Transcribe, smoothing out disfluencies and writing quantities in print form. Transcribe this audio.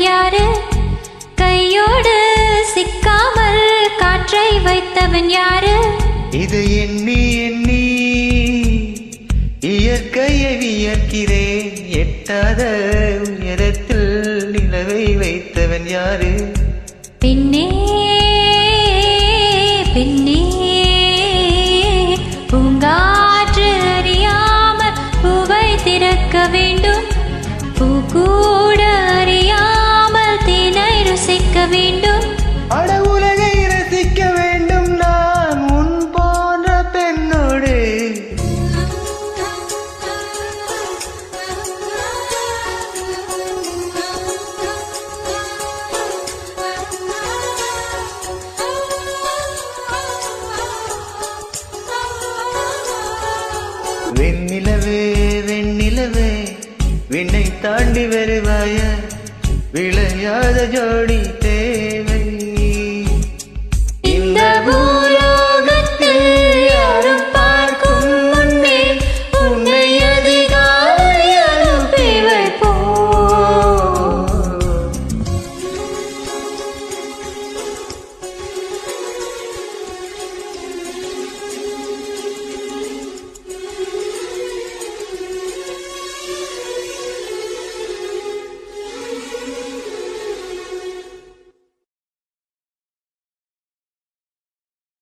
வைத்தவன் யாரு? கையோடு சிக்காமல் காற்றை வைத்தவன் யாரு? இதை எண்ணி எண்ணி இயற்கையை வியக்கிறேன். எட்டாத உயரத்தில் நிலவை வைத்தவன் யாரு? பெண்ணே பெண்ணே, பூங்காற்று அறியாமல் பூவை திறக்க வேண்டும். பூ கூட அறியாமல் தேனை ருசிக்க வேண்டும். அட உலகை ரசிக்க வேண்டும் நான் உன் போன்ற பெண்ணோடு. வெண்ணிலவே வெண்ணிலவே விண்ணை தாண்டி வருவாய, விளையாத ஜோடி